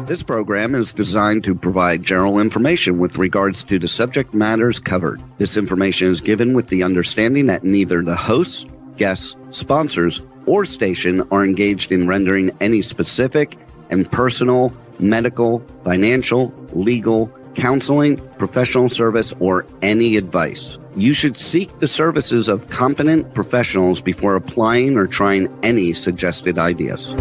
This program is designed to provide general information with regards to the subject matters covered. This information is given with the understanding that neither the hosts, guests, sponsors, or station are engaged in rendering any specific and personal, medical, financial, legal, counseling, professional service, or any advice. You should seek the services of competent professionals before applying or trying any suggested ideas.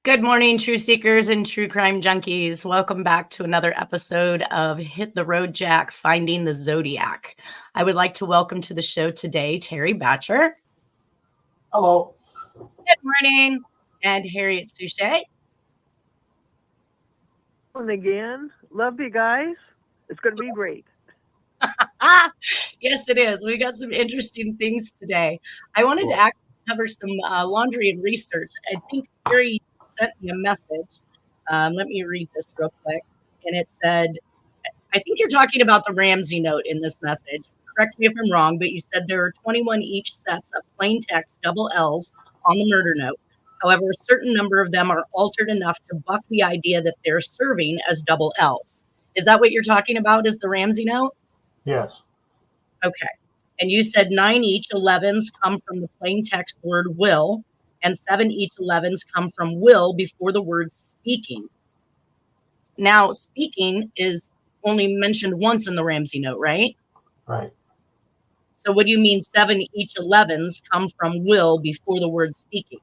Good morning, true seekers and true crime junkies. Welcome back to another episode of Hit the Road Jack, Finding the Zodiac. I would like to welcome to the show today, Terry Batcher. Hello. Good morning. And Harriet Suchet. And again, love you guys. It's going to be great. Yes, it is. We got some interesting things today. I wanted to cover some laundry and research. I think Harry sent me a message. Let me read this real quick. And it said, I think you're talking about the Ramsey note in this message. Correct me if I'm wrong, but you said there are 21 each sets of plain text double L's on the murder note. However, a certain number of them are altered enough to buck the idea that they're serving as double L's. Is that what you're talking about, is the Ramsey note? Yes. Okay. And you said 9 each 11s come from the plain text word will, and 7 each 11s come from will before the word speaking. Now, speaking is only mentioned once in the Ramsey note, right? Right. So what do you mean 7 each 11s come from will before the word speaking?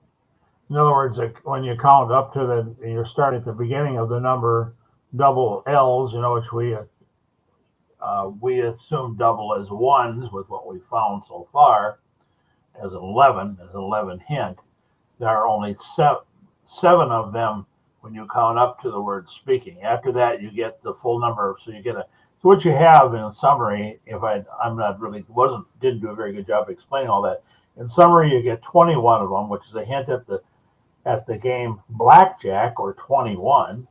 In other words, when you count up to you start at the beginning of the number double L's, which we assume double as ones with what we found so far as an 11 hint. There are only seven of them when you count up to the word speaking. After that, you get the full number. So what you have in summary, didn't do a very good job explaining all that. In summary, you get 21 of them, which is a hint at the game blackjack, or 21.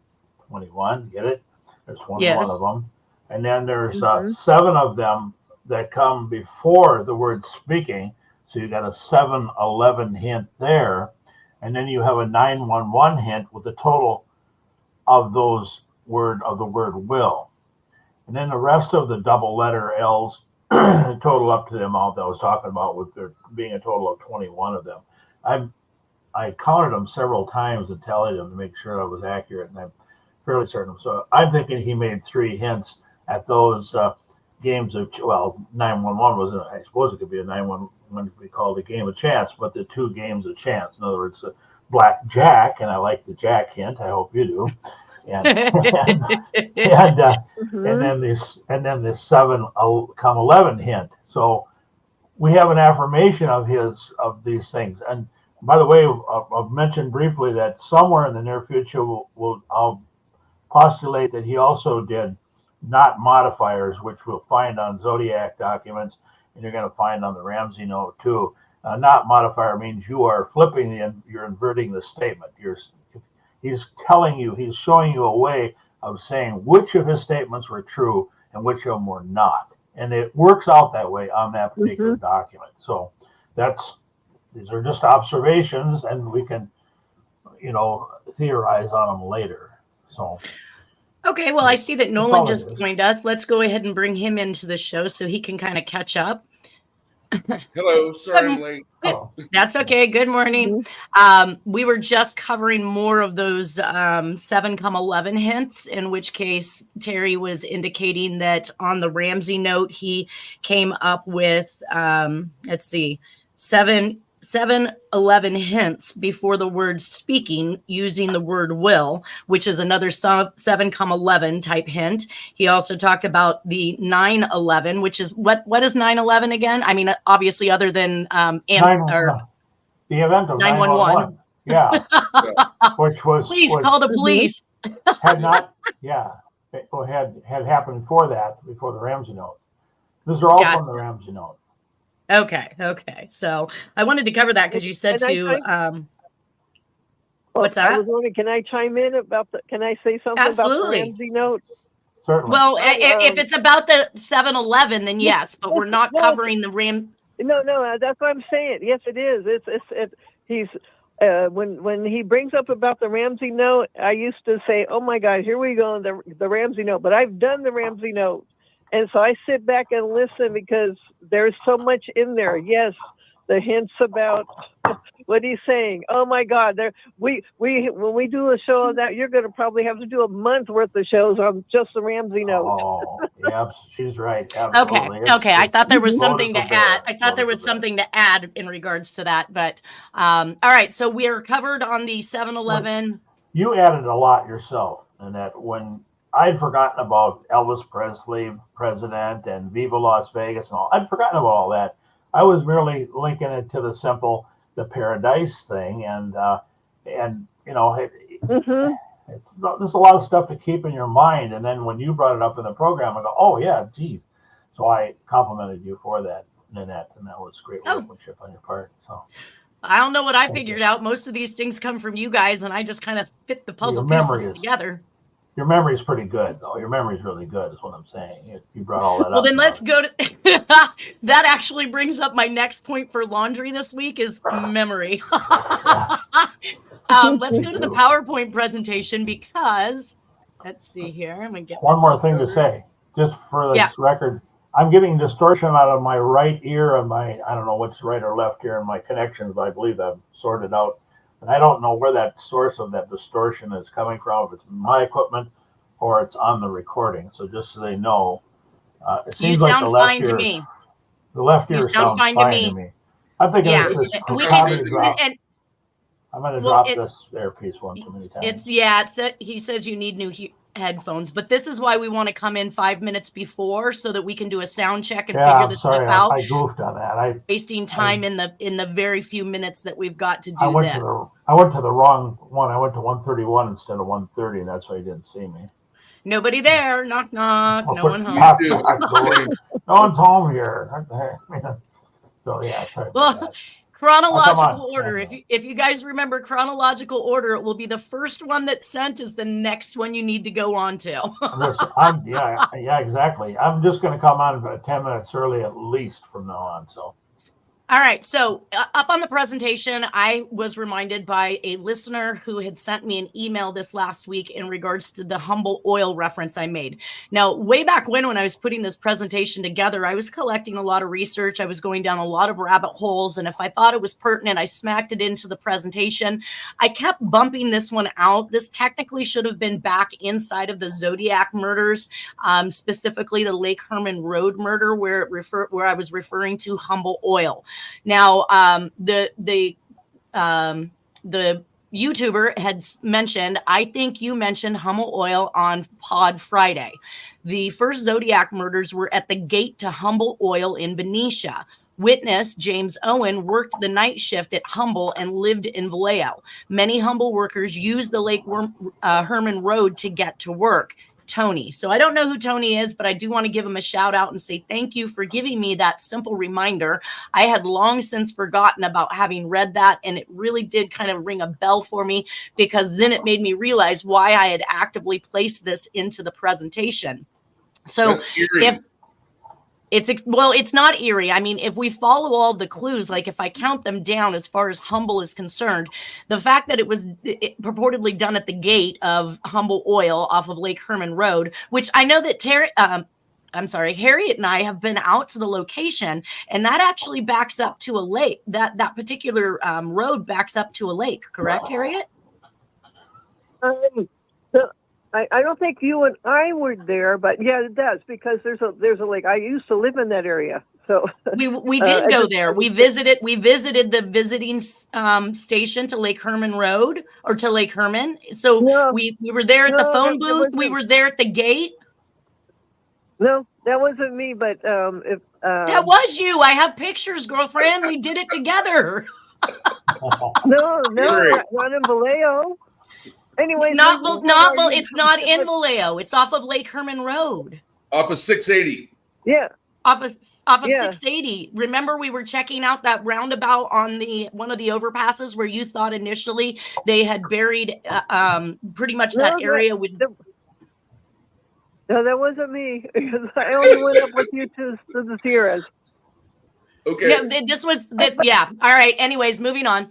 21, get it? There's 21 of them. And then there's 7 of them that come before the word speaking. So you got a 7-11 hint there. And then you have a 911 hint with the total of the word will. And then the rest of the double letter L's total up to the amount that I was talking about, with there being a total of 21 of them. I counted them several times and tallied them to make sure I was accurate, and I'm fairly certain. So I'm thinking he made 3 hints at those games of, 911 wasn't, I suppose it could be a 911 to be called a game of chance, but the 2 games of chance. In other words, blackjack, and I like the jack hint. I hope you do. And then this 7 come 11 hint. So we have an affirmation of these things. And by the way, I've mentioned briefly that somewhere in the near future I'll postulate that he also did not modifiers, which we'll find on Zodiac documents, and you're going to find on the Ramsey note too. Not modifier means you are you're inverting the statement. He's showing you a way of saying which of his statements were true and which of them were not. And it works out that way on that particular document. So these are just observations, and we can, theorize on them later. So. Okay, well, I see that Nolan just joined us. Let's go ahead and bring him into the show so he can kind of catch up. Hello, sorry I'm late. Oh. That's okay. Good morning. We were just covering more of those 7 come 11 hints, in which case Terry was indicating that on the Ramsey note, he came up with, 7-11 hints before the word speaking, using the word will, which is another 7-11 type hint. He also talked about the 9-11, which is what is 9-11 again? I mean, obviously, other than the event of 911. Yeah. Which was call the police. Had happened before the Ramsey note. Those are all Gotcha. from the Ramsey note. Okay. So I wanted to cover that because you said what's that? I was wondering, can I chime in can I say something Absolutely. about the Ramsey note? Certainly. Well, if it's about the 7-Eleven, then yes, but we're not covering the No, that's what I'm saying. Yes, it is. He's when he brings up about the Ramsey note, I used to say, "Oh my God, here we go, the Ramsey note." But I've done the Ramsey note, and so I sit back and listen because there's so much in there. Yes, the hints about what he's saying. Oh my God, when we do a show of that, you're going to probably have to do a month worth of shows on just the Ramsey note. Oh, yeah, she's right. Absolutely. Okay. I thought there was something to add. I thought there was something to add in regards to that, but all right. So we are covered on the 7-Eleven. You added a lot yourself, and that when I'd forgotten about Elvis Presley, president, and Viva Las Vegas, and all, I'd forgotten about all that. I was merely linking it to the Paradise thing, and you know, there's a lot of stuff to keep in your mind. And then when you brought it up in the program, I go, oh yeah, geez. So I complimented you for that, Nanette, and that was great workmanship on your part. So I don't know what I figured out. Most of these things come from you guys, and I just kind of fit the puzzle pieces together. Your memory is pretty good, though. Your memory is really good, is what I'm saying. You brought all that up. Well, then let's go to that. Actually brings up my next point for laundry this week is memory. Let's go to the PowerPoint presentation because let's see here. I'm gonna get one more thing to say, just for this record. I'm getting distortion out of my right ear and I don't know what's right or left ear in my connections, but I believe I've sorted out. And I don't know where that source of that distortion is coming from, if it's my equipment or it's on the recording. So just so they know, it seems like the left ear. To me. The left ear sounds fine to me. I'm thinking it's this drop. I'm going to drop this earpiece one too many times. He says you need new headphones, but this is why we want to come in 5 minutes before so that we can do a sound check and figure this stuff out. I goofed on that. Wasting time in the very few minutes that we've got to do this. I went to the wrong one. I went to 131 instead of 130, and that's why you didn't see me. Nobody there. Knock knock. No one home. No one's home here. So yeah, sorry. Well, chronological order. If you guys remember chronological order, it will be the first one that's sent is the next one you need to go on to. Yeah, exactly. I'm just going to come on 10 minutes early at least from now on. So. All right. So up on the presentation, I was reminded by a listener who had sent me an email this last week in regards to the Humble oil reference I made. Now, way back when I was putting this presentation together, I was collecting a lot of research. I was going down a lot of rabbit holes. And if I thought it was pertinent, I smacked it into the presentation. I kept bumping this one out. This technically should have been back inside of the Zodiac murders, specifically the Lake Herman Road murder, where I was referring to Humble oil. Now, the YouTuber had mentioned, I think you mentioned Hummel oil on Pod Friday. The first Zodiac murders were at the gate to Humble oil in Benicia. Witness James Owen worked the night shift at Humble and lived in Vallejo. Many Humble workers used the Lake Herman Road to get to work. Tony. So I don't know who Tony is, but I do want to give him a shout out and say thank you for giving me that simple reminder. I had long since forgotten about having read that, and it really did kind of ring a bell for me because then it made me realize why I had actively placed this into the presentation. So it's not eerie. I mean, if we follow all the clues, like if I count them down as far as Humble is concerned, the fact that it was purportedly done at the gate of Humble oil off of Lake Herman Road, which I know that Harriet and I have been out to the location, and that actually backs up to a lake. That particular road backs up to a lake, correct, Harriet? I don't think you and I were there, but yeah, it does because there's a lake. I used to live in that area, so we did go there. We visited the visiting station to Lake Herman Road or to Lake Herman. So we were there at the phone booth. We were there at the gate. No, that wasn't me, but that was you. I have pictures, girlfriend. We did it together. No, not in Vallejo. Anyway, it's not in Vallejo. It's off of Lake Herman Road. Off of 680. Yeah. off of Yeah. 680. Remember, we were checking out that roundabout on one of the overpasses where you thought initially they had buried pretty much that area with. No, that wasn't me. Because I only went up with you to the Sierras. Okay. Yeah, this was yeah. All right. Anyways, moving on.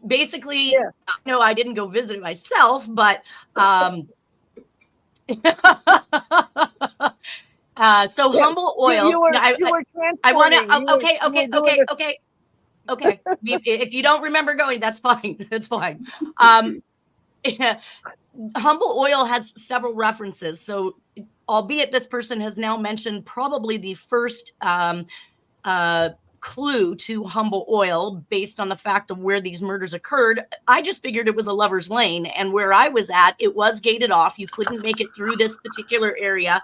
Basically, Yeah. no, I didn't go visit it myself, but so Yeah, Humble Oil. You were I want transporting. to. Okay. If you don't remember going, that's fine. That's fine. Humble Oil has several references. So, albeit this person has now mentioned probably the first clue to Humble Oil based on the fact of where these murders occurred, I just figured it was a lover's lane. And where I was at, it was gated off. You couldn't make it through this particular area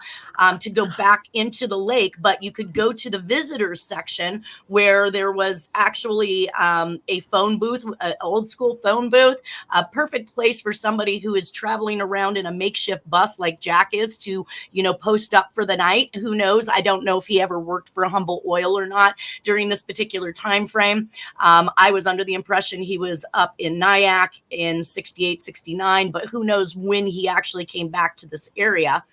to go back into the lake, but you could go to the visitors section where there was actually a phone booth, an old school phone booth, a perfect place for somebody who is traveling around in a makeshift bus like Jack is to, post up for the night. Who knows? I don't know if he ever worked for Humble Oil or not during this particular time frame. I was under the impression he was up in Nyack in 68, 69, but who knows when he actually came back to this area.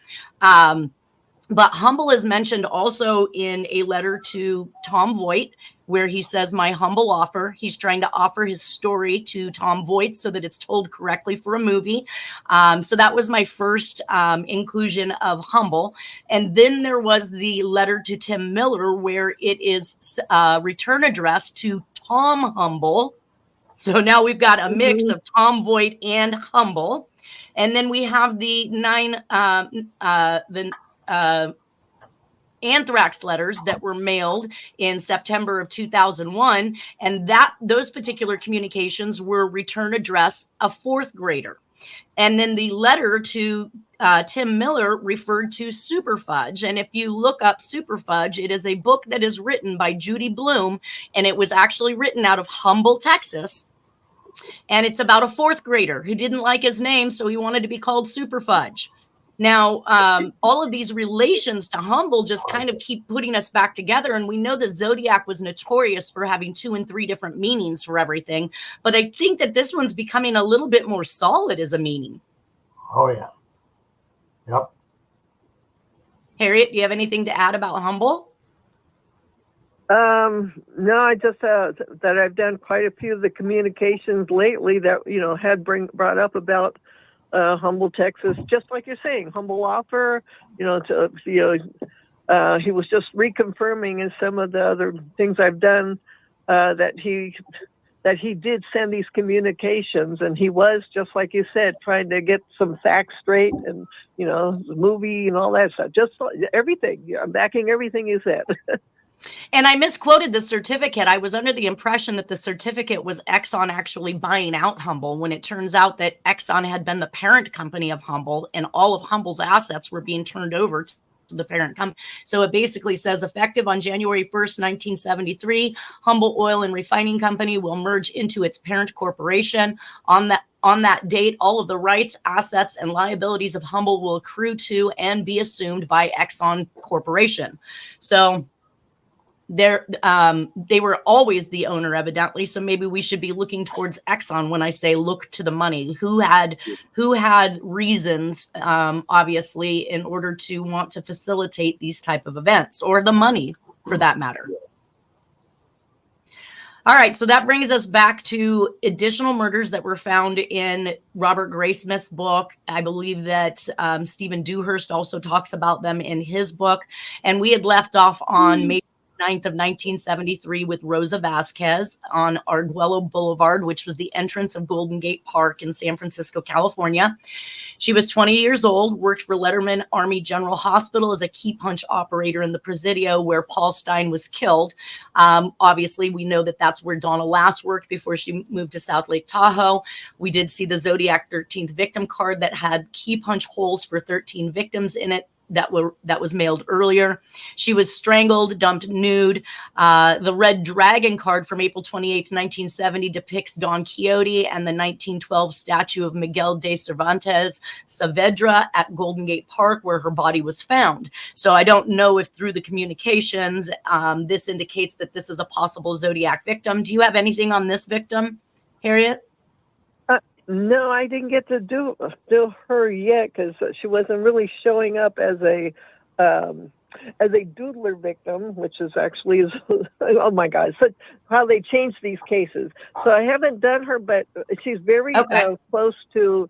But Humble is mentioned also in a letter to Tom Voigt, where he says, my humble offer. He's trying to offer his story to Tom Voigt so that it's told correctly for a movie. So that was my first inclusion of Humble. And then there was the letter to Tim Miller, where it is return address to Tom Humble. So now we've got a mix of Tom Voigt and Humble. And then we have the anthrax letters that were mailed in September of 2001. And those particular communications were return address a fourth grader. And then the letter to Tim Miller referred to Super Fudge. And if you look up Super Fudge, it is a book that is written by Judy Blume, and it was actually written out of Humble, Texas. And it's about a fourth grader who didn't like his name, so he wanted to be called Super Fudge. Now, all of these relations to Humble just kind of keep putting us back together. And we know the Zodiac was notorious for having 2 and 3 different meanings for everything. But I think that this one's becoming a little bit more solid as a meaning. Oh, yeah. Yep. Harriet, do you have anything to add about Humble? No, I just that I've done quite a few of the communications lately that had brought up about Humble, Texas, just like you're saying, Humble offer. He was just reconfirming in some of the other things I've done that he did send these communications, and he was, just like you said, trying to get some facts straight, and the movie and all that stuff. Just everything. I'm backing everything you said. And I misquoted the certificate. I was under the impression that the certificate was Exxon actually buying out Humble, when it turns out that Exxon had been the parent company of Humble, and all of Humble's assets were being turned over to the parent company. So it basically says, effective on January 1st, 1973, Humble Oil and Refining Company will merge into its parent corporation. On that date, all of the rights, assets, and liabilities of Humble will accrue to and be assumed by Exxon Corporation. So they were always the owner, evidently. So maybe we should be looking towards Exxon when I say look to the money. Who had reasons, obviously, in order to want to facilitate these type of events, or the money for that matter. All right, so that brings us back to additional murders that were found in Robert Graysmith's book. I believe that Stephen Dewhurst also talks about them in his book. And we had left off on May 9th of 1973 with Rosa Vasquez on Arguello Boulevard, which was the entrance of Golden Gate Park in San Francisco, California. She was 20 years old, worked for Letterman Army General Hospital as a key punch operator in the Presidio where Paul Stine was killed. Obviously, we know that that's where Donna last worked before she moved to South Lake Tahoe. We did see the Zodiac 13th victim card that had key punch holes for 13 victims in it. that was mailed earlier. She was strangled, dumped nude. The Red Dragon card from April 28, 1970 depicts Don Quixote and the 1912 statue of Miguel de Cervantes Saavedra at Golden Gate Park, where her body was found. So I don't know if through the communications, this indicates that this is a possible Zodiac victim. Do you have anything on this victim, Harriet? No, I didn't get to do her yet because she wasn't really showing up as a doodler victim, which is actually oh my God, so how they changed these cases. So I haven't done her, but she's very close to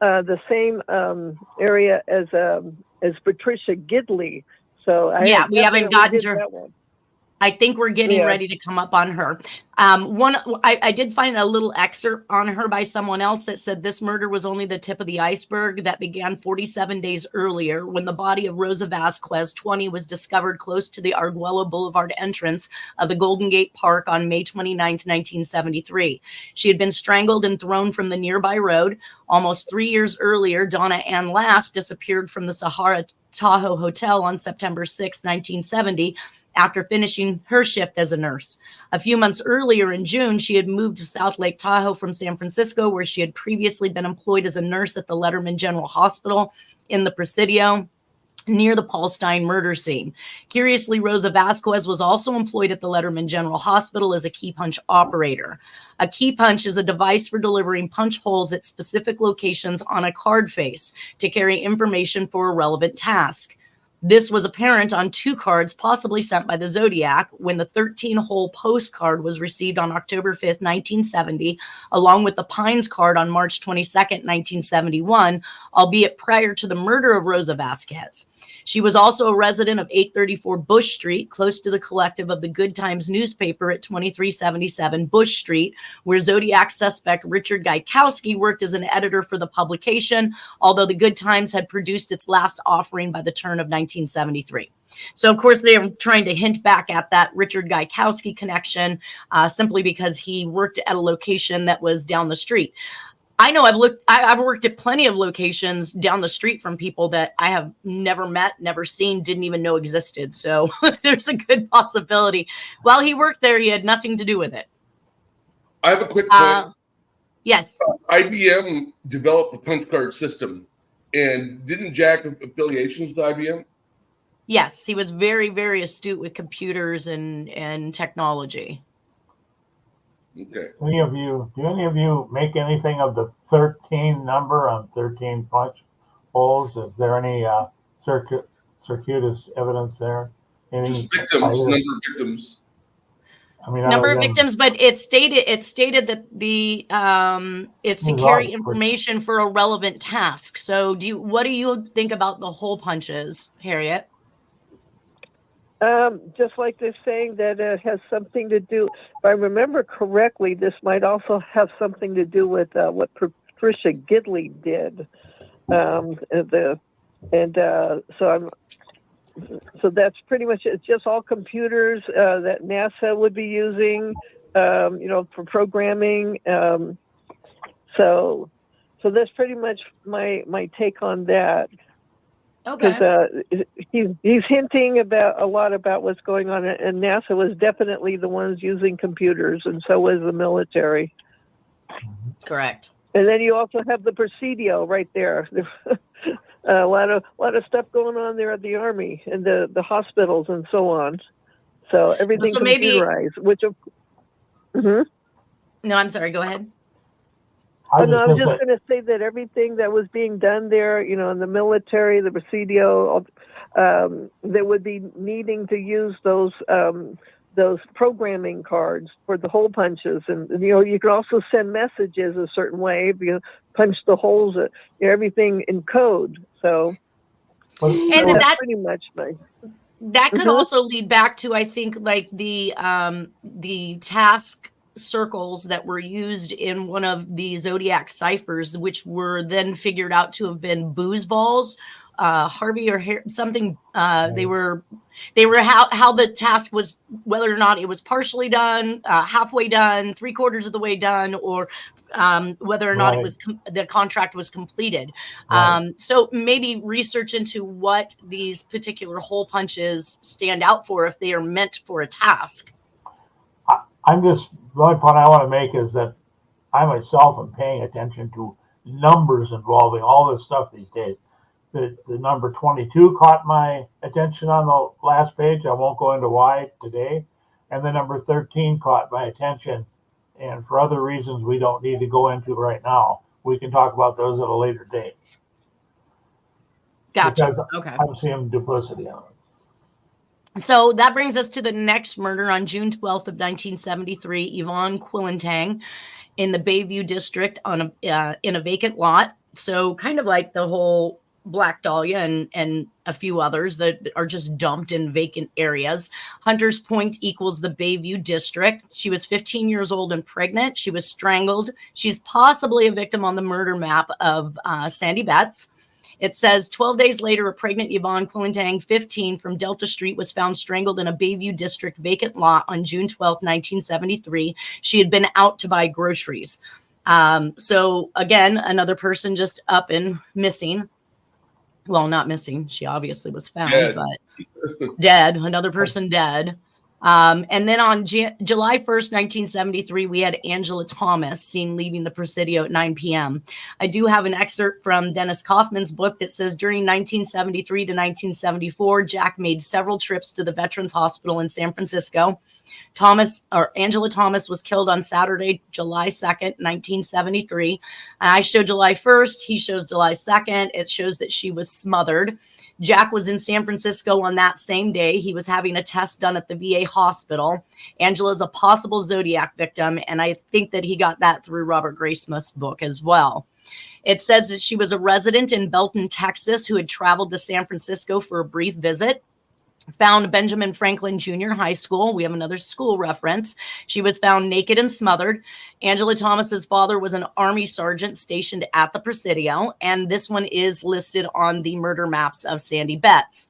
the same area as Patricia Gidley. So we haven't gotten to her. That one. I think we're getting ready to come up on her. I did find a little excerpt on her by someone else that said this murder was only the tip of the iceberg that began 47 days earlier when the body of Rosa Vasquez, 20, was discovered close to the Arguello Boulevard entrance of the Golden Gate Park on May 29, 1973. She had been strangled and thrown from the nearby road. Almost 3 years earlier, Donna Ann Last disappeared from the Sahara Tahoe Hotel on September 6, 1970, after finishing her shift as a nurse. A few months earlier in June, she had moved to South Lake Tahoe from San Francisco, where she had previously been employed as a nurse at the Letterman General Hospital in the Presidio near the Paul Stein murder scene. Curiously, Rosa Vasquez was also employed at the Letterman General Hospital as a key punch operator. A key punch is a device for delivering punch holes at specific locations on a card face to carry information for a relevant task. This was apparent on 2 cards possibly sent by the Zodiac when the 13-hole postcard was received on October 5th, 1970, along with the Pines card on March 22nd, 1971, albeit prior to the murder of Rosa Vasquez. She was also a resident of 834 Bush Street, close to the collective of the Good Times newspaper at 2377 Bush Street, where Zodiac suspect Richard Gaikowski worked as an editor for the publication, although the Good Times had produced its last offering by the turn of 1973. So, of course, they are trying to hint back at that Richard Gaikowski connection simply because he worked at a location that was down the street. I know I've worked at plenty of locations down the street from people that I have never met, never seen, didn't even know existed. So there's a good possibility. While he worked there, he had nothing to do with it. I have a quick point. Yes. IBM developed the punch card system. And didn't Jack have affiliations with IBM? Yes, he was very, very astute with computers and technology. Do Okay. any of you make anything of the 13 number on 13 punch holes? Is there any circuitous evidence there? Just victims, number of victims. I mean, number of victims, but it stated that the it's to carry information for a relevant task. So what do you think about the hole punches, Harriet? Just like they're saying that it has something to do, if I remember correctly, this might also have something to do with what Patricia Gidley did. So that's pretty much it. It's just all computers that NASA would be using, for programming. So that's pretty much my take on that. Okay. Because he's hinting a lot about what's going on, and NASA was definitely the ones using computers, and so was the military. Correct. And then you also have the Presidio right there. A lot of stuff going on there at the Army and the hospitals and so on. So everything computerized. No, I'm sorry. Go ahead. I was just going to say that everything that was being done there, in the military, the Presidio, they would be needing to use those programming cards for the hole punches, and you can also send messages a certain way if you punch the holes, everything in code. So, and that's pretty much that could also lead back to, I think, like the task circles that were used in one of the Zodiac ciphers, which were then figured out to have been booze balls. Harvey or something. They were how the task was, whether or not it was partially done, halfway done, 3/4 of the way done, or whether or not it was the contract was completed. So maybe research into what these particular hole punches stand out for, if they are meant for a task. The only point I want to make is that I myself am paying attention to numbers involving all this stuff these days. The number 22 caught my attention on the last page. I won't go into why today. And the number 13 caught my attention. And for other reasons we don't need to go into right now. We can talk about those at a later date. Gotcha. Because okay. I'm seeing duplicity on it. So that brings us to the next murder on June 12th of 1973, Yvonne Quillentang in the Bayview district on in a vacant lot. So kind of like the whole Black Dahlia and a few others that are just dumped in vacant areas. Hunters Point equals the Bayview district. She was 15 years old and pregnant. She was strangled. She's possibly a victim on the murder map of Sandy Betts. It says 12 days later, a pregnant Yvonne Quillentang, 15, from Delta Street was found strangled in a Bayview district vacant lot on June 12, 1973. She had been out to buy groceries. So again, another person just up and missing. Well, not missing. She obviously was found, but dead. Another person dead. And then on July 1st, 1973, we had Angela Thomas seen leaving the Presidio at 9 p.m. I do have an excerpt from Dennis Kaufman's book that says during 1973 to 1974, Jack made several trips to the Veterans Hospital in San Francisco. Angela Thomas was killed on Saturday, July 2nd, 1973. I show July 1st. He shows July 2nd. It shows that she was smothered. Jack was in San Francisco on that same day. He was having a test done at the VA hospital. Angela's a possible Zodiac victim, and I think that he got that through Robert Graysmith's book as well. It says that she was a resident in Belton, Texas, who had traveled to San Francisco for a brief visit. Found Benjamin Franklin Jr. High School. We have another school reference. She was found naked and smothered. Angela Thomas's father was an Army sergeant stationed at the Presidio, and this one is listed on the murder maps of Sandy Betts.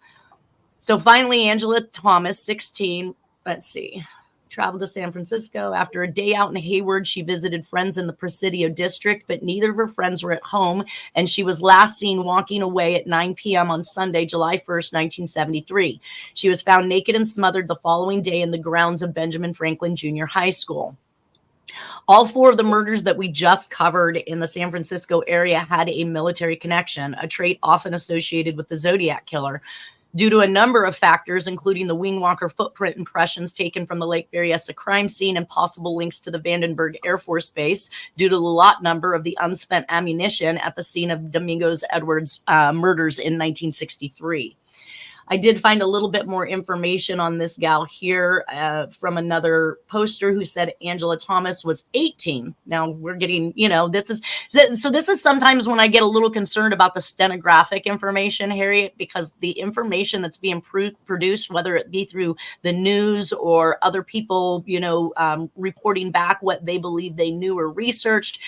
So finally, Angela Thomas, 16, let's see, traveled to San Francisco. After a day out in Hayward, she visited friends in the Presidio district, but neither of her friends were at home, and she was last seen walking away at 9 p.m. on Sunday, July 1st, 1973. She was found naked and smothered the following day in the grounds of Benjamin Franklin Jr. High School. All four of the murders that we just covered in the San Francisco area had a military connection, a trait often associated with the Zodiac killer. Due to a number of factors, including the wing walker footprint impressions taken from the Lake Berryessa crime scene and possible links to the Vandenberg Air Force Base, due to the lot number of the unspent ammunition at the scene of Domingos Edwards' murders in 1963. I did find a little bit more information on this gal here from another poster who said Angela Thomas was 18. Now we're getting, this is sometimes when I get a little concerned about the stenographic information, Harriet, because the information that's being produced, whether it be through the news or other people, reporting back what they believe they knew or researched,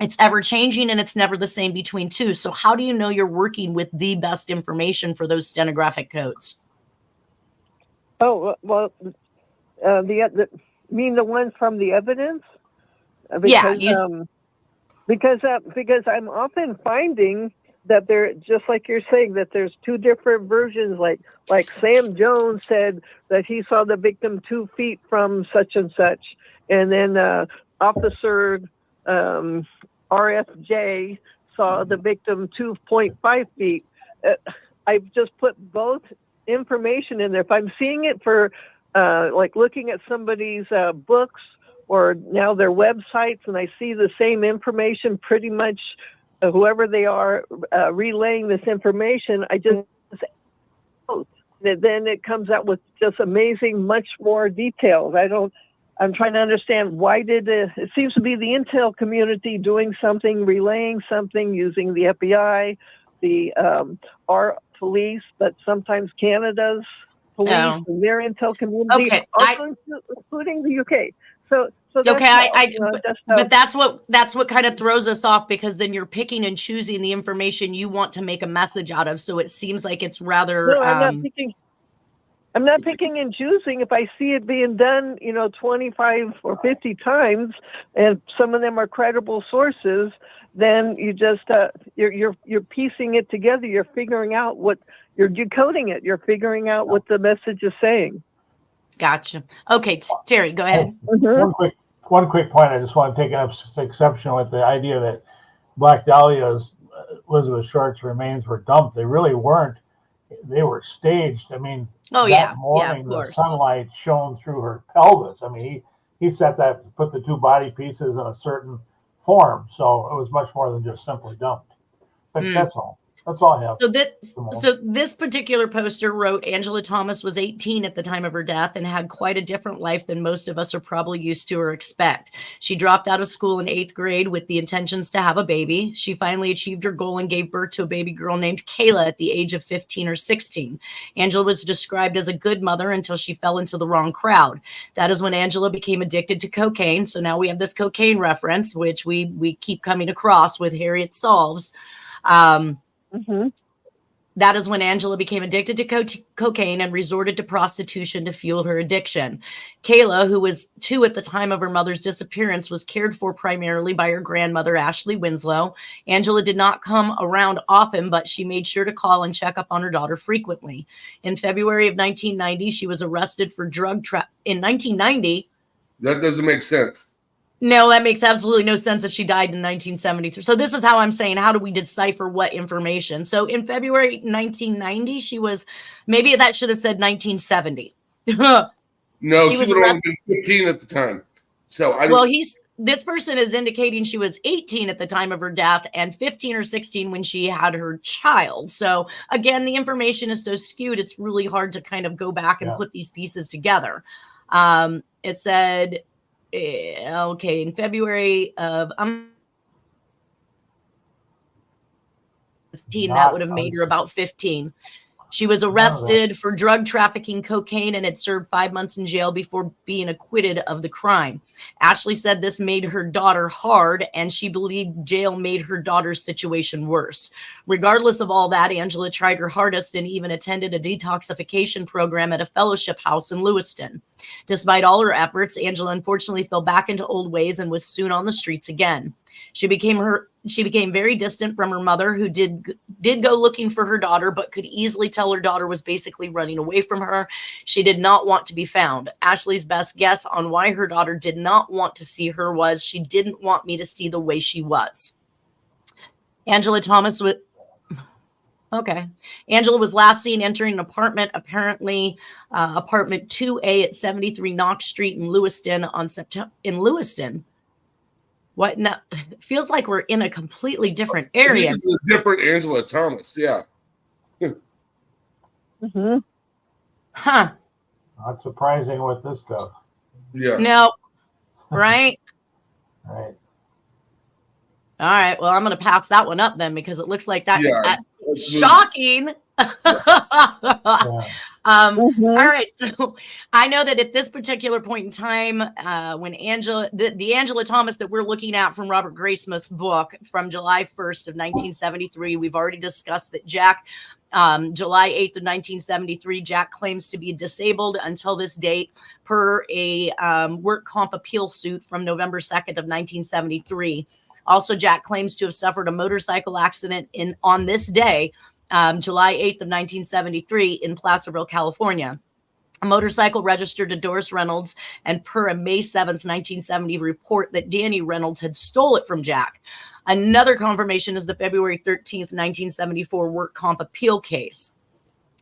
it's ever changing and it's never the same between two. So how do you know you're working with the best information for those stenographic codes? Oh, well, you mean the ones from the evidence? Because I'm often finding that they're just like you're saying, that there's two different versions. Like Sam Jones said that he saw the victim 2 feet from such and such. And then Officer RFJ saw the victim 2.5 feet. I've just put both information in there. If I'm seeing it for like looking at somebody's books or now their websites, and I see the same information, pretty much whoever they are relaying this information, I just then it comes out with just amazing, much more details. I'm trying to understand why it seems to be the intel community doing something, relaying something, using the FBI, our police, but sometimes Canada's police and their intel community, including the UK. So that's okay, but that's what kind of throws us off, because then you're picking and choosing the information you want to make a message out of. So it seems like it's rather. No, I'm not picking. I'm not picking and choosing. If I see it being done, 25 or 50 times, and some of them are credible sources, then you just you're piecing it together. You're figuring out what you're decoding it. You're figuring out what the message is saying. Gotcha. Okay, Terry, go ahead. One quick point. I just want to take exception with the idea that Black Dahlia's Elizabeth Short's remains were dumped. They really weren't. They were staged. I mean, that morning the sunlight shone through her pelvis. I mean, he set that, put the two body pieces in a certain form, so it was much more than just simply dumped. But that's all. That's all I have. So this particular poster wrote, Angela Thomas was 18 at the time of her death and had quite a different life than most of us are probably used to or expect. She dropped out of school in 8th grade with the intentions to have a baby. She finally achieved her goal and gave birth to a baby girl named Kayla at the age of 15 or 16. Angela was described as a good mother until she fell into the wrong crowd. That is when Angela became addicted to cocaine. So now we have this cocaine reference, which we keep coming across with Harriet Solves. That is when Angela became addicted to cocaine and resorted to prostitution to fuel her addiction. Kayla, who was 2 at the time of her mother's disappearance, was cared for primarily by her grandmother, Ashley Winslow. Angela did not come around often, but she made sure to call and check up on her daughter frequently. In February of 1990, she was arrested for drug trafficking. In 1990? That doesn't make sense. No, that makes absolutely no sense if she died in 1973. So this is how I'm saying, how do we decipher what information? So in February 1990, she was, maybe that should have said 1970. No, she would have only been 15 at the time. So this person is indicating she was 18 at the time of her death and 15 or 16 when she had her child. So again, the information is so skewed, it's really hard to kind of go back and put these pieces together. It said, okay, in February of 15, that would have made her about 15. She was arrested for drug trafficking cocaine and had served 5 months in jail before being acquitted of the crime. Ashley said this made her daughter hard, and she believed jail made her daughter's situation worse. Regardless of all that, Angela tried her hardest and even attended a detoxification program at a fellowship house in Lewiston. Despite all her efforts, Angela unfortunately fell back into old ways and was soon on the streets again. She became very distant from her mother, who did go looking for her daughter, but could easily tell her daughter was basically running away from her. She did not want to be found. Ashley's best guess on why her daughter did not want to see her was, she didn't want me to see the way she was. Angela Thomas was... Okay. Angela was last seen entering an apartment, apparently apartment 2A at 73 Knox Street in Lewiston in Lewiston. What? No, it feels like we're in a completely different area. This is a different Angela Thomas, yeah. Huh. Not surprising with this stuff. Yeah. No. Right? Right. All right. Well, I'm going to pass that one up then, because it looks like that. Yeah. Shocking. All right, so I know that at this particular point in time, when the Angela Thomas that we're looking at from Robert Graysmith's book from July 1st of 1973, we've already discussed that Jack, July 8th of 1973, Jack claims to be disabled until this date per a work comp appeal suit from November 2nd of 1973. Also, Jack claims to have suffered a motorcycle accident on this day, July 8th of 1973 in Placerville, California. A motorcycle registered to Doris Reynolds, and per a May 7th, 1970 report that Danny Reynolds had stole it from Jack. Another confirmation is the February 13th, 1974 work comp appeal case.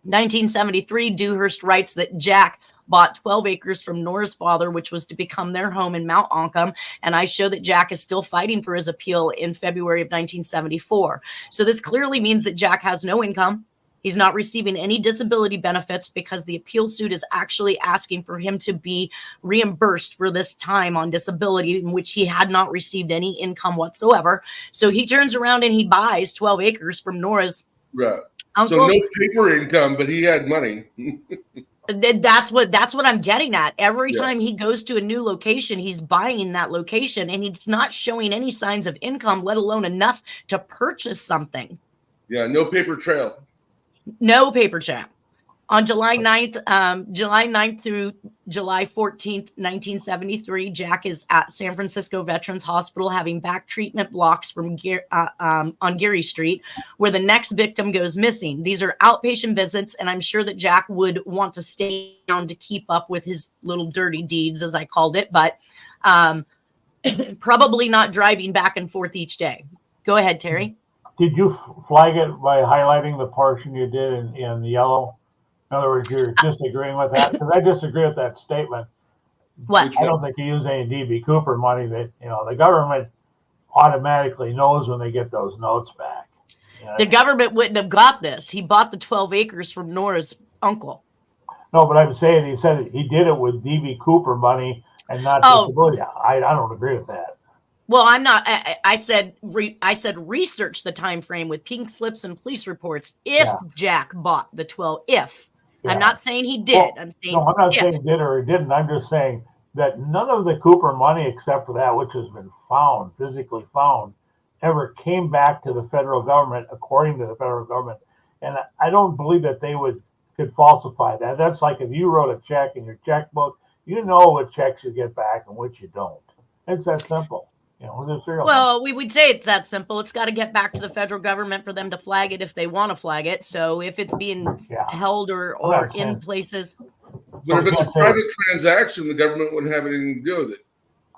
1973, Dewhurst writes that Jack bought 12 acres from Nora's father, which was to become their home in Mount Oncom. And I show that Jack is still fighting for his appeal in February of 1974. So this clearly means that Jack has no income. He's not receiving any disability benefits, because the appeal suit is actually asking for him to be reimbursed for this time on disability in which he had not received any income whatsoever. So he turns around and he buys 12 acres from Nora's uncle. So no paper income, but he had money. That's what I'm getting at. Every time he goes to a new location, he's buying that location, and he's not showing any signs of income, let alone enough to purchase something. Yeah, no paper trail. No paper trail. On July 9th through July 14th, 1973, Jack is at San Francisco Veterans Hospital having back treatment blocks from on Geary Street, where the next victim goes missing. These are outpatient visits, and I'm sure that Jack would want to stay down to keep up with his little dirty deeds, as I called it, but probably not driving back and forth each day. Go ahead, Terry. Did you flag it by highlighting the portion you did in yellow? In other words, you're disagreeing with that? Because I disagree with that statement. What? I don't think you use any D.B. Cooper money that, the government automatically knows when they get those notes back. The government wouldn't have got this. He bought the 12 acres from Nora's uncle. No, but I'm saying he said he did it with D.B. Cooper money and not disability. I don't agree with that. Well, I'm not. I said research the time frame with pink slips and police reports. If Jack bought the 12, I'm not saying he did. Well, I'm saying I'm not saying he did or he didn't. I'm just saying that none of the Cooper money, except for that which has been found, physically found, ever came back to the federal government, according to the federal government. And I don't believe that they could falsify that. That's like if you wrote a check in your checkbook, you know what checks you get back and which you don't. It's that simple. Well, we would say it's that simple. It's got to get back to the federal government for them to flag it if they want to flag it. So if it's being held or in places. But if it's a private transaction, the government wouldn't have anything to do with it.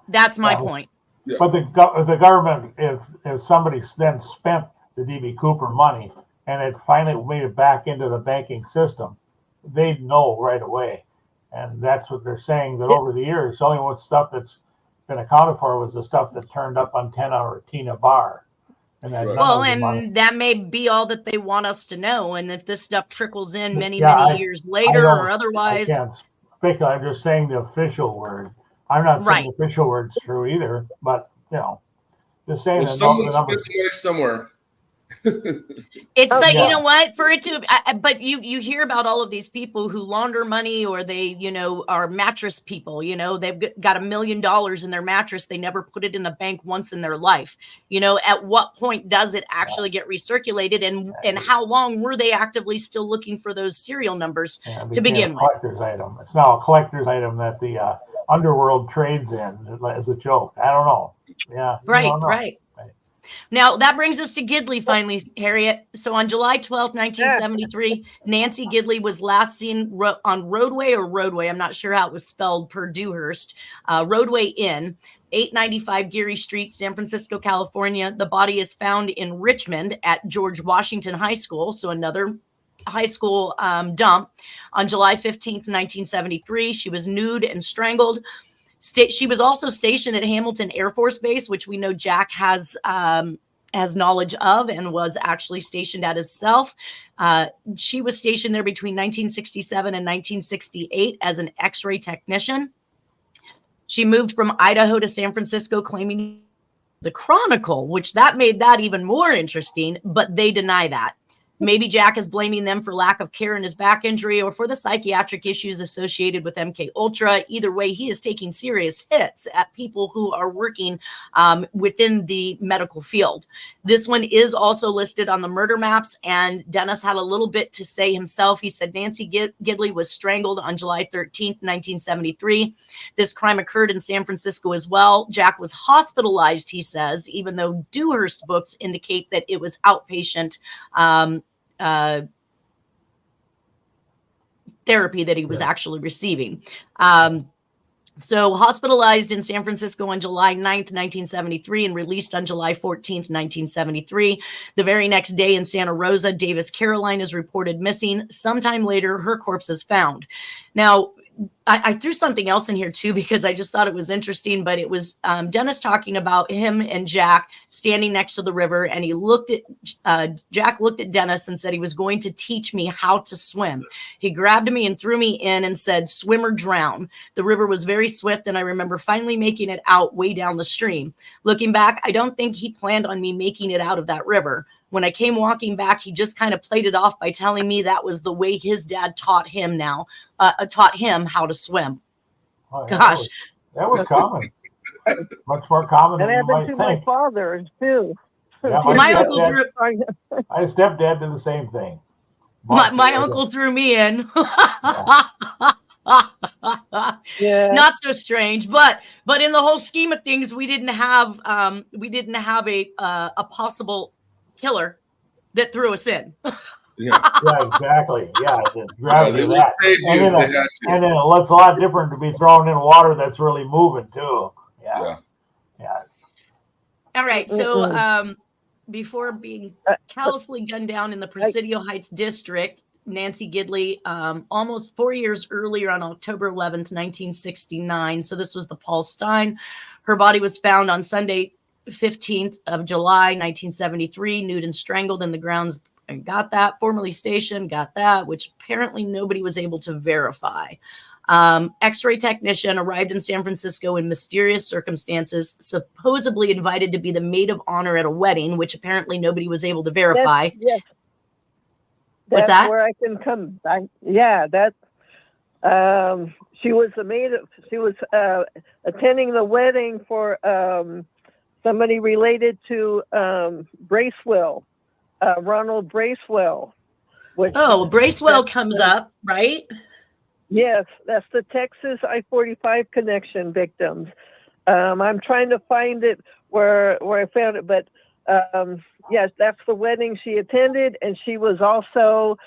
That's my point. Yeah. But the government, if somebody then spent the D.B. Cooper money and it finally made it back into the banking system, they'd know right away. And that's what they're saying, that over the years, only what stuff that's been accounted for was the stuff that turned up on Tenna or Tina Bar. And that may be all that they want us to know. And if this stuff trickles in many years later or otherwise. I can't speculate. I'm just saying the official word. I'm not saying the official word's true either, but, just saying someone spent the money somewhere. It's like, you know what, for it to, but you hear about all of these people who launder money, or they, are mattress people, they've got $1 million in their mattress. They never put it in the bank once in their life. At what point does it actually get recirculated, and how long were they actively still looking for those serial numbers to begin with? Collector's item. It's now a collector's item that the underworld trades in as a joke. I don't know. Yeah. Right. Now, that brings us to Gidley finally, Harriet. So on July 12th, 1973, Nancy Gidley was last seen on Roadway. I'm not sure how it was spelled per Dewhurst. Roadway Inn, 895 Geary Street, San Francisco, California. The body is found in Richmond at George Washington High School, so another high school dump. On July 15th, 1973, she was nude and strangled. She was also stationed at Hamilton Air Force Base, which we know Jack has knowledge of and was actually stationed at himself. She was stationed there between 1967 and 1968 as an X-ray technician. She moved from Idaho to San Francisco, claiming the Chronicle, which that made that even more interesting, but they deny that. Maybe Jack is blaming them for lack of care in his back injury or for the psychiatric issues associated with MK Ultra. Either way, he is taking serious hits at people who are working within the medical field. This one is also listed on the murder maps, and Dennis had a little bit to say himself. He said Nancy Gidley was strangled on July 13th, 1973. This crime occurred in San Francisco as well. Jack was hospitalized, he says, even though Dewhurst books indicate that it was outpatient therapy that he was actually receiving. So hospitalized in San Francisco on July 9th, 1973, and released on July 14th, 1973. The very next day in Santa Rosa, Davis, Caroline is reported missing. Sometime later, her corpse is found. Now, I threw something else in here too, because I just thought it was interesting, but it was Dennis talking about him and Jack standing next to the river, and he looked at Jack looked at Dennis and said he was going to teach me how to swim. He grabbed me and threw me in and said, "Swim or drown." The river was very swift, and I remember finally making it out way down the stream. Looking back, I don't think he planned on me making it out of that river. When I came walking back, he just kind of played it off by telling me that was the way his dad taught him how to swim. Oh, Gosh. That was common. Much more common That than you might happened to think. my father, too. Yeah, My uncle my stepdad did the same thing. My uncle threw me in. Yeah. Not so strange, but in the whole scheme of things, we didn't have a possible killer that threw us in. Yeah. Yeah, exactly. Yeah, the gravity They of would that. save you if they had to. And then it looks a lot different to be thrown in water that's really moving too. Yeah. All right. So before being callously gunned down in the Presidio Heights district, Nancy Gidley, almost 4 years earlier on October 11th, 1969. So this was the Paul Stein. Her body was found on Sunday, 15th of July, 1973, nude and strangled in the grounds. I got that. Formerly stationed, got that, which apparently nobody was able to verify. X-ray technician arrived in San Francisco in mysterious circumstances, supposedly invited to be the maid of honor at a wedding, which apparently nobody was able to verify. Yes. What's that? Where I can come back. Yeah, that's she was the maid. She was attending the wedding for somebody related to Bracewell, Ronald Bracewell. Bracewell comes up, right? Yes, that's the Texas I-45 connection victims. I'm trying to find it where I found it, but yes, that's the wedding she attended, and she was also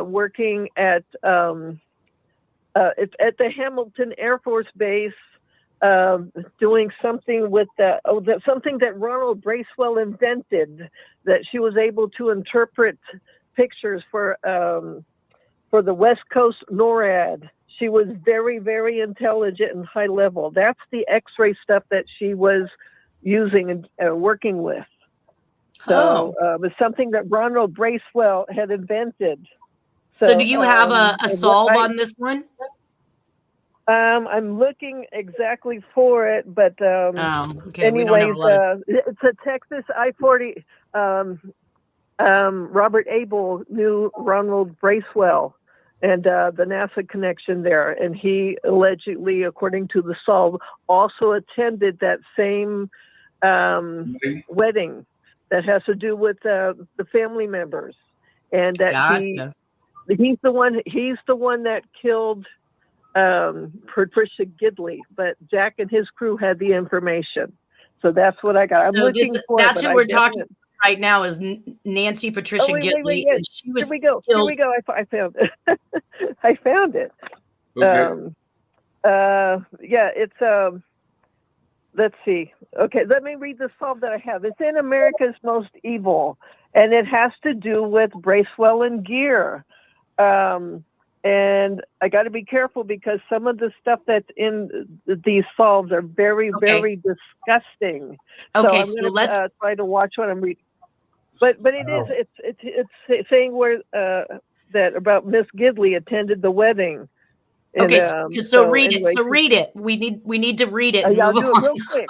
working at the Hamilton Air Force Base, doing something with something that Ronald Bracewell invented, that she was able to interpret pictures for the West Coast NORAD. She was very, very intelligent and high level. That's the X-ray stuff that she was using and working with. So it was something that Ronald Bracewell had invented. So do you have a solve on this one? I'm looking exactly for it, but okay. Anyways, it's a Texas I-40. Robert Abel knew Ronald Bracewell and the NASA connection there, and he allegedly, according to the solve, also attended that same wedding that has to do with the family members, and that he's the one that killed Patricia Gidley, but Jack and his crew had the information. So that's what I got. I'm looking for. That's who we're talking right now is Nancy Patricia Gidley. Yes. And she was Here we go. I found it. I found it. Okay. It's let's see. Okay, let me read the solve that I have. It's in America's Most Evil, and it has to do with Bracewell and Gear. And I got to be careful because some of the stuff that's in these solves are very, very disgusting. Okay, so I'm going to try to watch what I'm reading. But it's saying where that about Miss Gidley attended the wedding. And, okay, so read it. So read it. We need to read it. I'll do it real quick.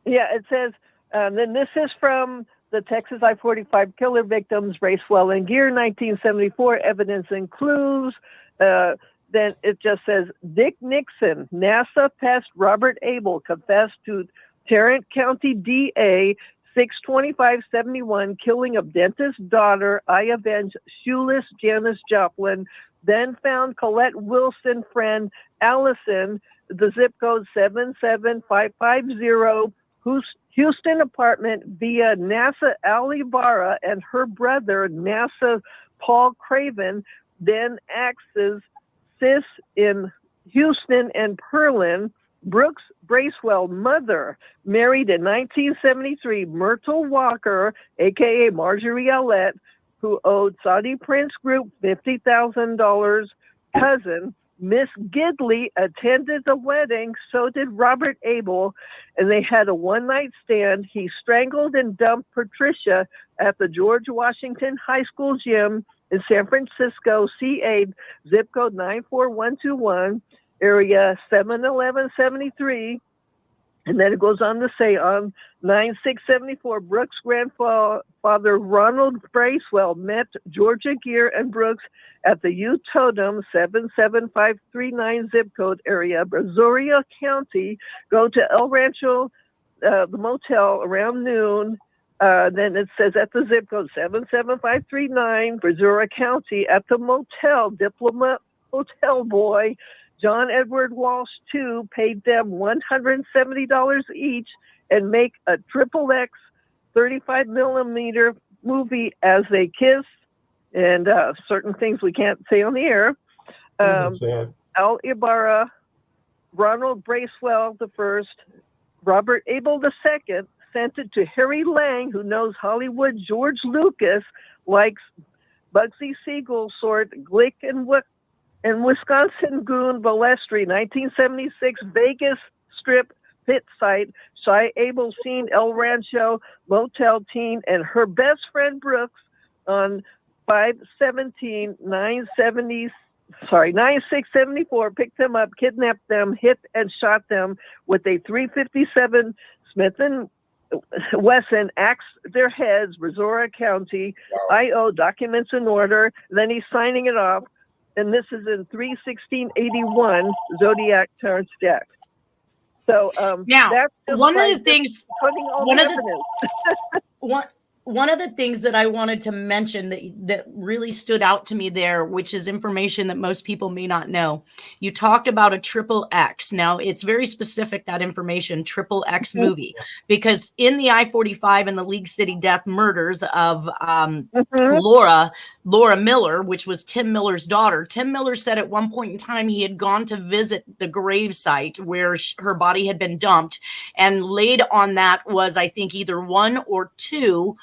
Yeah, it says. Then this is from the Texas I-45 killer victims, Bracewell and Gear, 1974. Evidence and clues. Then it just says Dick Nixon, NASA pest Robert Abel confessed to Tarrant County DA 62571 killing of dentist's daughter. I avenged shoeless Janice Joplin. Then found Colette Wilson friend Allison, the zip code 77550, Houston apartment via NASA Ali Barra and her brother NASA Paul Craven. Then axes sis in Houston and Pearland. Brooks Bracewell, mother, married in 1973, Myrtle Walker, a.k.a. Marjorie Allette, who owed Saudi Prince Group $50,000. Cousin, Miss Gidley, attended the wedding. So did Robert Abel, and they had a one-night stand. He strangled and dumped Patricia at the George Washington High School gym in San Francisco, CA, zip code 94121. Area 71173, and then it goes on to say on 9674, Brooks' grandfather Ronald Bracewell met Georgia Gear and Brooks at the U Totem 77539 zip code area, Brazoria County. Go to El Rancho, the motel around noon. Then it says at the zip code 77539, Brazoria County, at the motel, Diplomat Hotel boy, John Edward Walsh, II, paid them $170 each and make a XXX 35 millimeter movie as they kiss, and certain things we can't say on the air. Al Ibarra, Ronald Bracewell I, Robert Abel II sent it to Harry Lang, who knows Hollywood. George Lucas likes Bugsy Siegel, sort Glick and Wisconsin Goon Balestri, 1976 Vegas Strip pit site. Shy Abel seen El Rancho Motel Teen, and her best friend Brooks on 9674 picked them up, kidnapped them, hit and shot them with a .357 Smith & Wesson, axed their heads, Brazoria County. I.O. documents in order. Then he's signing it off, and this is in 3/16/81 Zodiac Terrence Jack. So now that's one of the things. One of the things that I wanted to mention that really stood out to me there, which is information that most people may not know. You talked about a XXX. Now, it's very specific, that information, XXX movie, because in the I-45 and the League City death murders of Laura Miller, which was Tim Miller's daughter, Tim Miller said at one point in time he had gone to visit the grave site where her body had been dumped, and laid on that was, I think, either one or two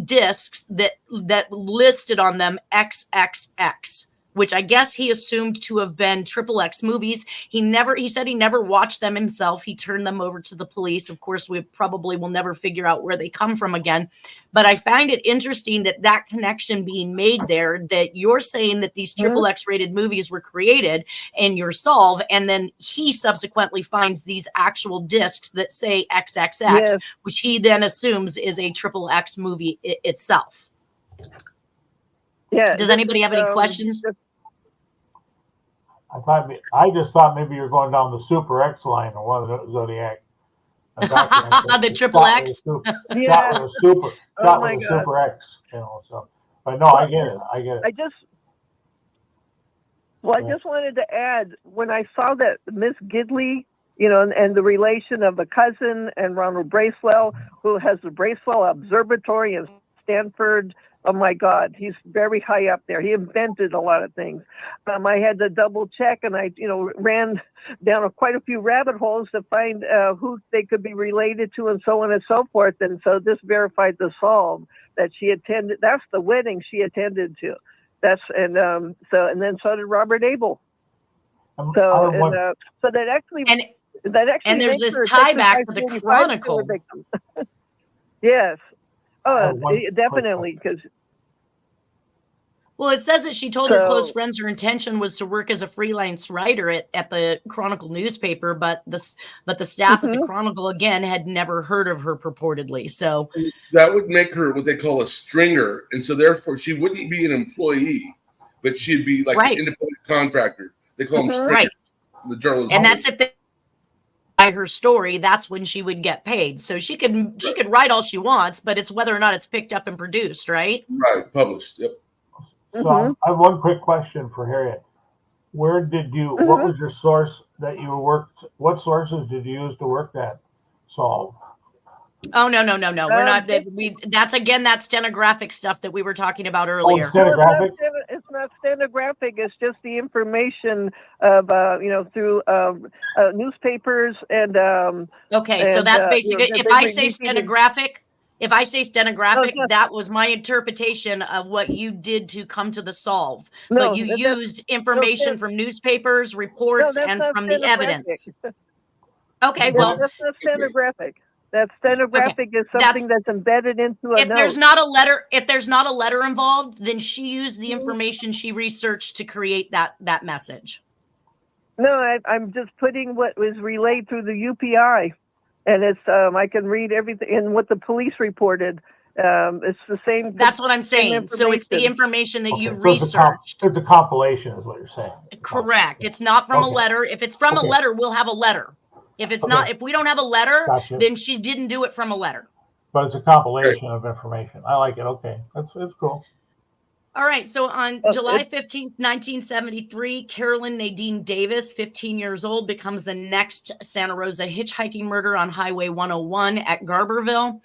discs that listed on them XXX, which I guess he assumed to have been XXX movies. He said he never watched them himself. He turned them over to the police. Of course, we probably will never figure out where they come from again. But I find it interesting that connection being made there, that you're saying that these XXX rated movies were created in your solve, and then he subsequently finds these actual discs that say XXX, which he then assumes is a XXX movie itself. Yeah. Does anybody have any questions? I just thought maybe you're going down the Super X line or one of the Zodiac. The XXX. Shot with a Super X, so. But no, I get it. I just wanted to add, when I saw that Miss Gidley, and the relation of a cousin and Ronald Bracewell, who has the Bracewell Observatory in Stanford. Oh my God, he's very high up there. He invented a lot of things. I had to double check, and I, ran down quite a few rabbit holes to find who they could be related to, and so on and so forth. And so this verified the solve that she attended. That's the wedding she attended to. So then so did Robert Abel. So that actually and there's this tie back to the Chronicle. Yes. Oh, definitely, because. Well, it says that she told her close friends her intention was to work as a freelance writer at the Chronicle newspaper, but the staff at the Chronicle again had never heard of her purportedly. So that would make her what they call a stringer, and so therefore she wouldn't be an employee, but she'd be like an independent contractor. They call them stringers. The journalists, and that's if they by her story, that's when she would get paid. So she could write all she wants, but it's whether or not it's picked up and produced, right? Right, published. Yep. So I have one quick question for Harriet. Where did you? What was your source that you worked? What sources did you use to work that solve? Oh no! We're not. That stenographic stuff that we were talking about earlier. Oh, stenographic? It's not stenographic. It's just the information of through newspapers and. Okay, so that's basically. If I say stenographic, that was my interpretation of what you did to come to the solve. But you used information from newspapers, reports, and from the evidence. Okay, well, that's not stenographic. That stenographic is something that's embedded into a note. If there's not a letter involved, then she used the information she researched to create that message. No, I'm just putting what was relayed through the UPI, and it's I can read everything and what the police reported. It's the same. That's what I'm saying. So it's the information that you researched. It's a compilation, is what you're saying. Correct. It's not from a letter. If it's from a letter, we'll have a letter. If it's not, if we don't have a letter, then she didn't do it from a letter. But it's a compilation of information. I like it. Okay, it's cool. All right. So on July 15th, 1973, Carolyn Nadine Davis, 15 years old, becomes the next Santa Rosa hitchhiking murder on Highway 101 at Garberville,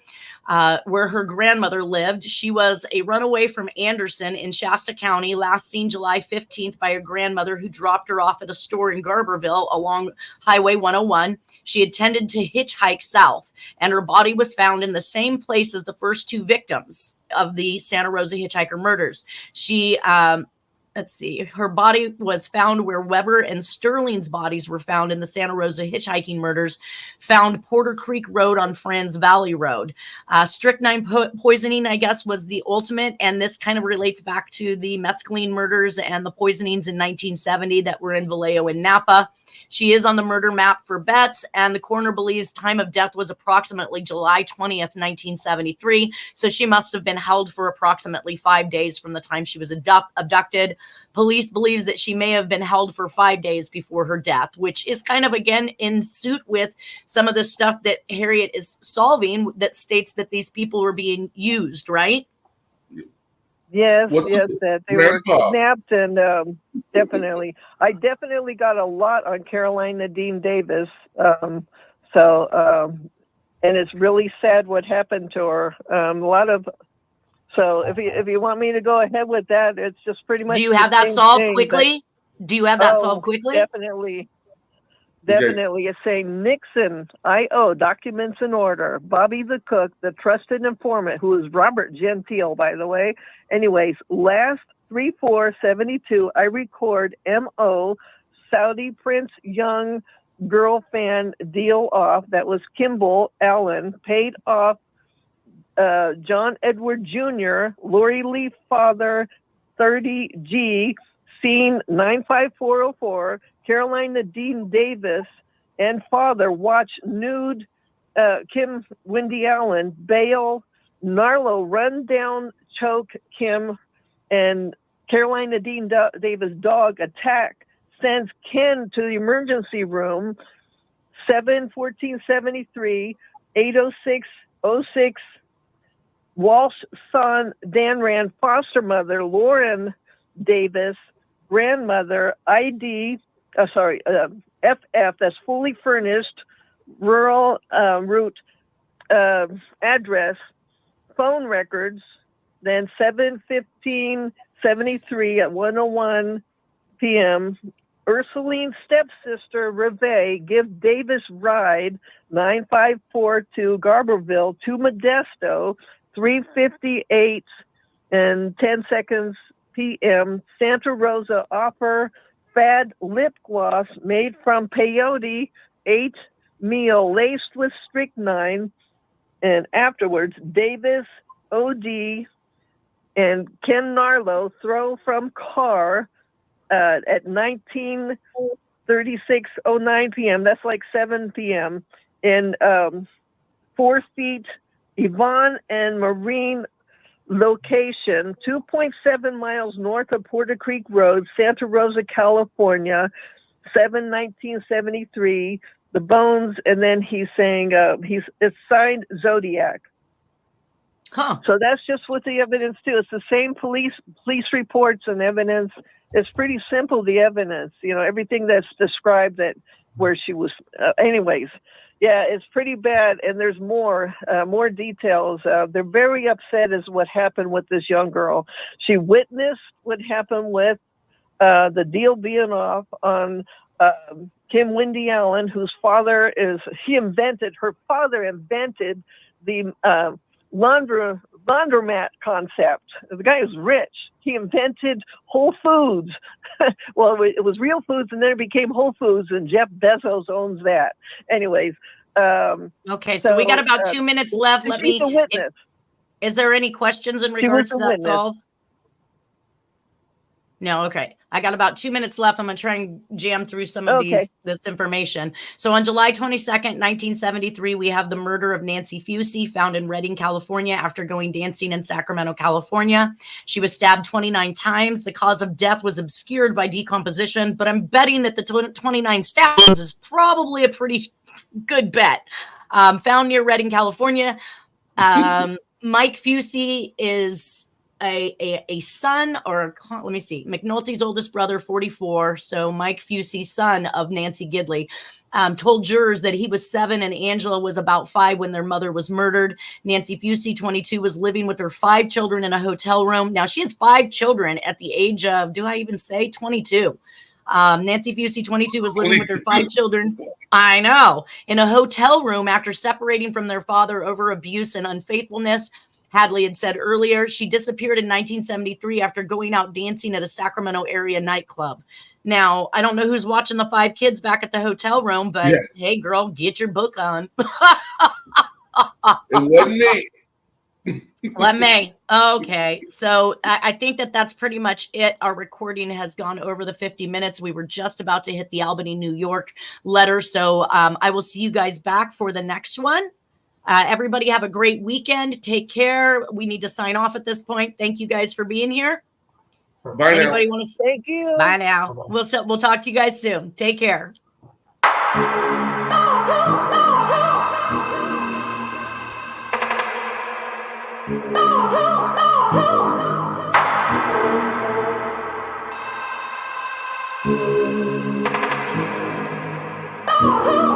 where her grandmother lived. She was a runaway from Anderson in Shasta County, last seen July 15th by a grandmother who dropped her off at a store in Garberville along Highway 101. She intended to hitchhike south, and her body was found in the same place as the first two victims of the Santa Rosa hitchhiker murders. She, let's see, her body was found where Weber and Sterling's bodies were found in the Santa Rosa hitchhiking murders, found Porter Creek Road on Franz Valley Road. Strychnine poisoning, I guess, was the ultimate, and this kind of relates back to the mescaline murders and the poisonings in 1970 that were in Vallejo and Napa. She is on the murder map for Betts, and the coroner believes time of death was approximately July 20th, 1973. So she must have been held for approximately 5 days from the time she was abducted. Police believes that she may have been held for 5 days before her death, which is kind of, again, in suit with some of the stuff that Harriet is solving that states that these people were being used, right? Yes, that they were kidnapped, and definitely. I definitely got a lot on Caroline Nadine Davis. And it's really sad what happened to her. So if you want me to go ahead with that, it's just pretty much. Do you have that solved quickly? Do you have that solved quickly? Definitely. Definitely. It's saying Nixon, I.O., documents in order. Bobby the cook, the trusted informant, who is Robert Gentile, by the way. Anyways, last 3/4/72, I record M.O. Saudi Prince Young girl fan deal off. That was Kimball Allen, paid off John Edward Jr., Lori Lee father, 30G, scene 95404. Caroline Nadine Davis and father watch nude Kim Wendy Allen bail Narlo run down choke Kim, and Caroline Nadine Davis dog attack sends Ken to the emergency room. 7/14/73, 8:06:06. Walsh son Dan Rand, foster mother Lauren Davis, grandmother ID. FF, that's fully furnished, rural route address, phone records. Then 7/15/73 at 1:01 p.m. Ursuline stepsister Reve give Davis ride 954 Garberville to Modesto 3:58 and 10 seconds p.m. Santa Rosa offer Fad lip gloss made from peyote, 8 meal laced with strychnine, and afterwards Davis, OD, and Ken Narlo throw from car at 19:36:09 p.m. That's like 7 p.m. in 4 feet Yvonne and Marine location, 2.7 miles north of Porter Creek Road, Santa Rosa, California, 7/19/73. The bones, and then he's saying it's signed Zodiac. Huh. So that's just what the evidence too. It's the same police reports and evidence. It's pretty simple, the evidence. Everything that's described that where she was. Anyways. Yeah, it's pretty bad, and there's more details. They're very upset as what happened with this young girl. She witnessed what happened with the deal being off on Kim Wendy Allen, whose father her father invented the laundromat concept. The guy is rich. He invented Whole Foods. Well, it was Real Foods, and then it became Whole Foods, and Jeff Bezos owns that. Anyways. Okay, so we got about 2 minutes left. Is there any questions in regards to that solved? No, okay. I got about 2 minutes left. I'm going to try and jam through some of this information. So on July 22nd, 1973, we have the murder of Nancy Fusey, found in Redding, California, after going dancing in Sacramento, California. She was stabbed 29 times. The cause of death was obscured by decomposition, but I'm betting that the 29 stabs is probably a pretty good bet. Found near Redding, California. Mike Fusey is a son, or let me see, McNulty's oldest brother, 44. So Mike Fusey, son of Nancy Gidley, told jurors that he was 7 and Angela was about 5 when their mother was murdered. Nancy Fusey, 22, was living with her 5 children in a hotel room. Now she has 5 children at the age of, do I even say 22? Nancy Fusey, 22, was living with her 5 children. I know, in a hotel room after separating from their father over abuse and unfaithfulness. Hadley had said earlier she disappeared in 1973 after going out dancing at a Sacramento area nightclub. Now, I don't know who's watching the 5 kids back at the hotel room, but hey, girl, get your book on. It wasn't me. Let me. Okay. So I think that's pretty much it. Our recording has gone over the 50 minutes. We were just about to hit the Albany, New York letter. So I will see you guys back for the next one. Everybody have a great weekend. Take care. We need to sign off at this point. Thank you guys for being here. Bye Anybody now. want to say? Thank you. Bye now. We'll talk to you guys soon. Take care. Oh,